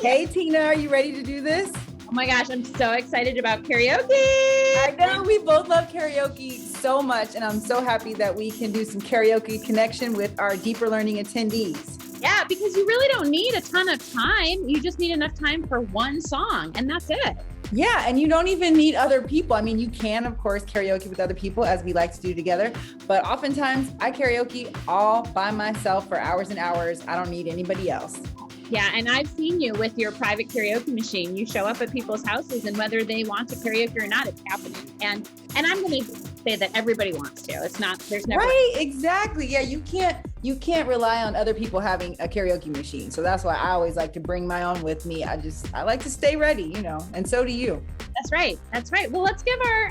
Hey, Tina, are you ready to do this? Oh my gosh, I'm so excited about karaoke. I know we both love karaoke so much, and I'm so happy that we can do some karaoke connection with our deeper learning attendees. Yeah, because you really don't need a ton of time. You just need enough time for one song, and that's it. Yeah, and you don't even need other people. I mean, you can, of course, karaoke with other people as we like to do together, but oftentimes I karaoke all by myself for hours and hours. I don't need anybody else. Yeah, and I've seen you with your private karaoke machine. You show up at people's houses, and whether they want to karaoke or not, it's happening. And I'm going to say that everybody wants to. It's not. There's never right. Exactly. Yeah, you can't rely on other people having a karaoke machine. So that's why I always like to bring my own with me. I like to stay ready, and so do you. That's right. That's right. Well, let's give our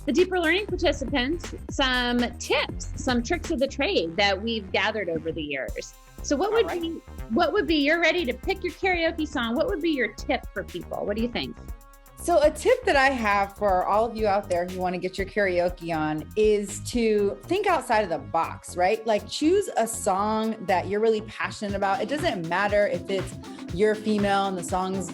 the deeper learning participants some tips, some tricks of the trade that we've gathered over the years. So what would be, you're ready to pick your karaoke song. What would be your tip for people? What do you think? So a tip that I have for all of you out there who want to get your karaoke on is to think outside of the box, right? Like choose a song that you're really passionate about. It doesn't matter if you're female and the song's,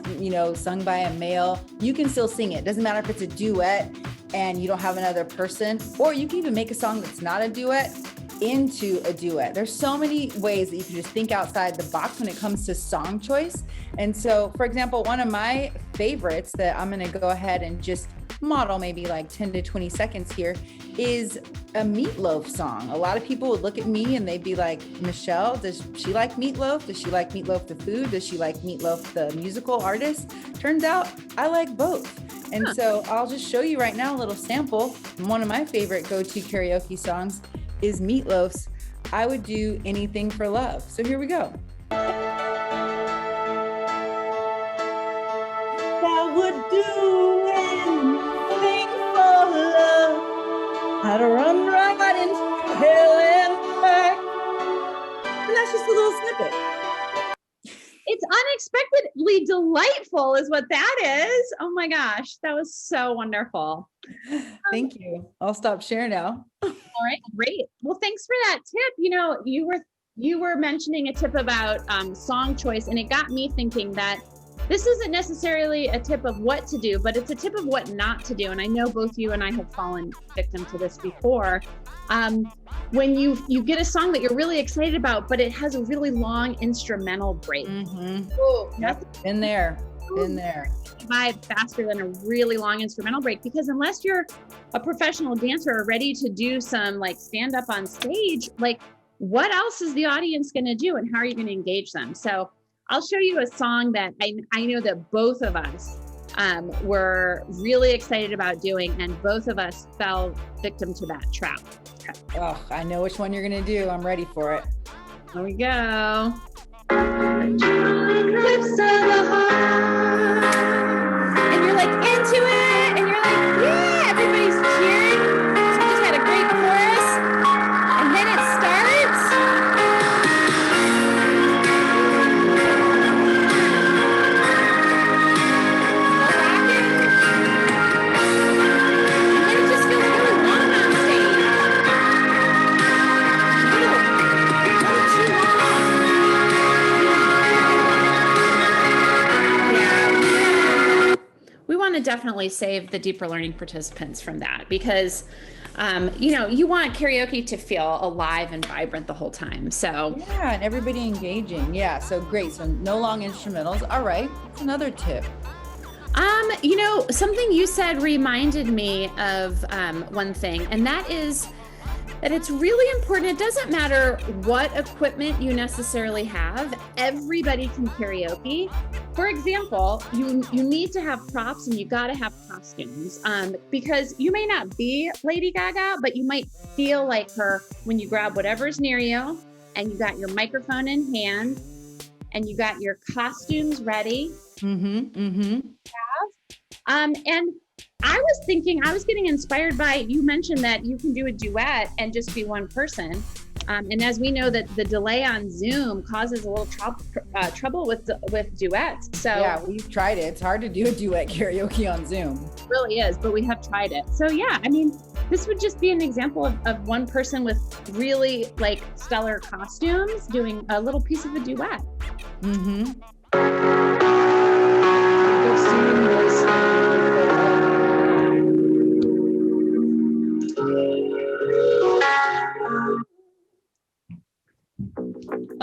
sung by a male, you can still sing it. It doesn't matter if it's a duet and you don't have another person, or you can even make a song that's not a duet into a duet. There's so many ways that you can just think outside the box when it comes to song choice. And so, for example, one of my favorites that I'm going to go ahead and just model maybe like 10 to 20 seconds here is a Meatloaf song. A lot of people would look at me and they'd be like, Michelle, does she like Meatloaf? Does she like Meatloaf the food? Does she like Meatloaf the musical artist? Turns out I like both. And so I'll just show you right now a little sample. One of my favorite go-to karaoke songs is Meatloaf's I Would Do Anything for Love. So here we go. I would do anything for love. I'd run right into hell and back. And that's just a little snippet. It's unexpectedly delightful is what that is. Oh my gosh, that was so wonderful. Thank you. I'll stop sharing now. All right, great. Well, thanks for that tip. You were mentioning a tip about song choice, and it got me thinking that this isn't necessarily a tip of what to do, but it's a tip of what not to do. And I know both you and I have fallen victim to this before. When you get a song that you're really excited about, but it has a really long instrumental break. Mm-hmm. Oh, yep. Been there. Vibe faster than a really long instrumental break, because unless you're a professional dancer or ready to do some like stand up on stage, like what else is the audience going to do and how are you going to engage them? So I'll show you a song that I know that both of us were really excited about doing, and both of us fell victim to that trap. Oh, I know which one you're going to do. I'm ready for it. Here we go. Clips of the heart. And you're like into it, and you're like, yeah, everybody's cheering. So we just had a great chorus, and then it starts. Definitely save the deeper learning participants from that, because you want karaoke to feel alive and vibrant the whole time. So yeah, and everybody engaging. Yeah, so great. So no long instrumentals. All right, that's another tip. Something you said reminded me of one thing, and that is that it's really important. It doesn't matter what equipment you necessarily have. Everybody can karaoke. For example, you need to have props, and you got to have costumes, because you may not be Lady Gaga, but you might feel like her when you grab whatever's near you, and you got your microphone in hand, and you got your costumes ready. And I was getting inspired by, you mentioned that you can do a duet and just be one person. And as we know that the delay on Zoom causes a little trouble with duets. So yeah, we've tried it. It's hard to do a duet karaoke on Zoom. It really is, but we have tried it. So yeah, I mean, this would just be an example of one person with really like stellar costumes doing a little piece of a duet. Mm-hmm.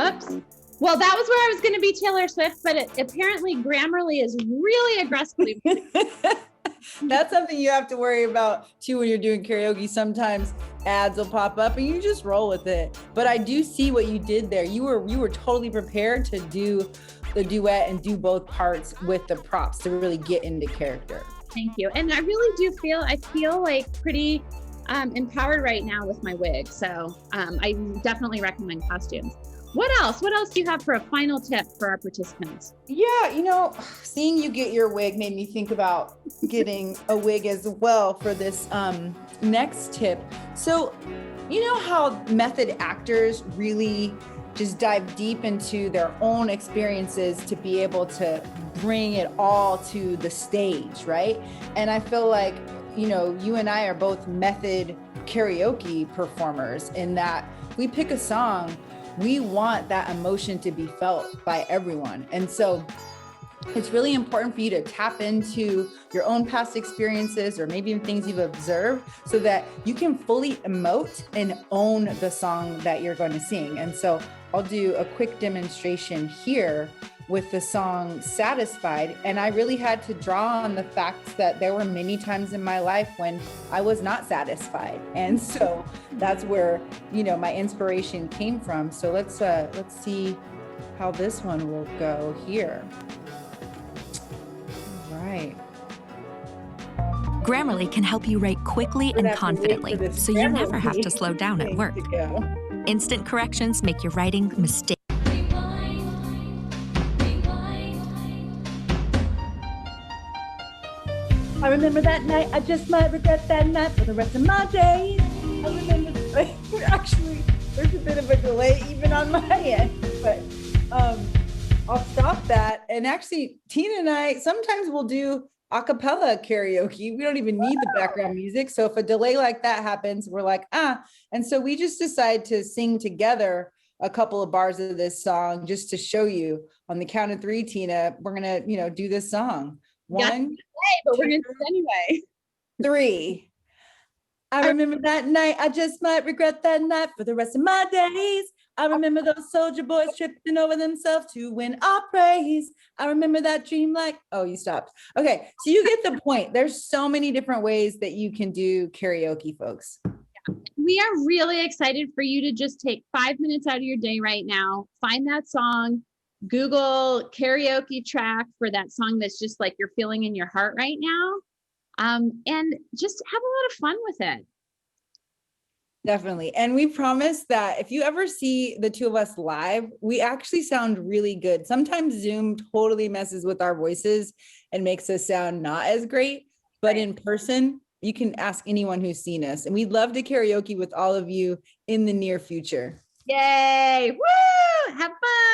Oops. Well, that was where I was going to be Taylor Swift, but apparently Grammarly is really aggressively. That's something you have to worry about too when you're doing karaoke. Sometimes ads will pop up and you just roll with it. But I do see what you did there. You were totally prepared to do the duet and do both parts with the props to really get into character. Thank you. And I really do feel like pretty empowered right now with my wig. So I definitely recommend costumes. What else? What else do you have for a final tip for our participants? Yeah, seeing you get your wig made me think about getting a wig as well for this next tip. So, you know how method actors really just dive deep into their own experiences to be able to bring it all to the stage, right? And I feel like, you and I are both method karaoke performers in that we pick a song, we want that emotion to be felt by everyone. And so it's really important for you to tap into your own past experiences or maybe even things you've observed so that you can fully emote and own the song that you're going to sing. And so I'll do a quick demonstration here with the song Satisfied. And I really had to draw on the fact that there were many times in my life when I was not satisfied. And so that's where, my inspiration came from. So let's see how this one will go here. All right. Grammarly can help you write quickly and confidently, so you never have to slow down at work. Instant corrections make your writing mistakes. I remember that night, I just might regret that night for the rest of my days. I remember, actually, there's a bit of a delay even on my end, but I'll stop that. And actually, Tina and I, sometimes we'll do a cappella karaoke. We don't even need the background music. So if a delay like that happens, we're like, And so we just decide to sing together a couple of bars of this song just to show you. On the count of 3, Tina, we're going to, do this song. 1, but we're going to do it anyway. 3. I remember that night. I just might regret that night for the rest of my days. I remember those soldier boys tripping over themselves to win our praise. I remember that dream you stopped. Okay, so you get the point. There's so many different ways that you can do karaoke, folks. We are really excited for you to just take 5 minutes out of your day right now, find that song, Google karaoke track for that song that's just like you're feeling in your heart right now, and just have a lot of fun with it. Definitely. And we promise that if you ever see the two of us live, we actually sound really good. Sometimes Zoom totally messes with our voices and makes us sound not as great, but in person, you can ask anyone who's seen us. And we'd love to karaoke with all of you in the near future. Yay! Woo! Have fun!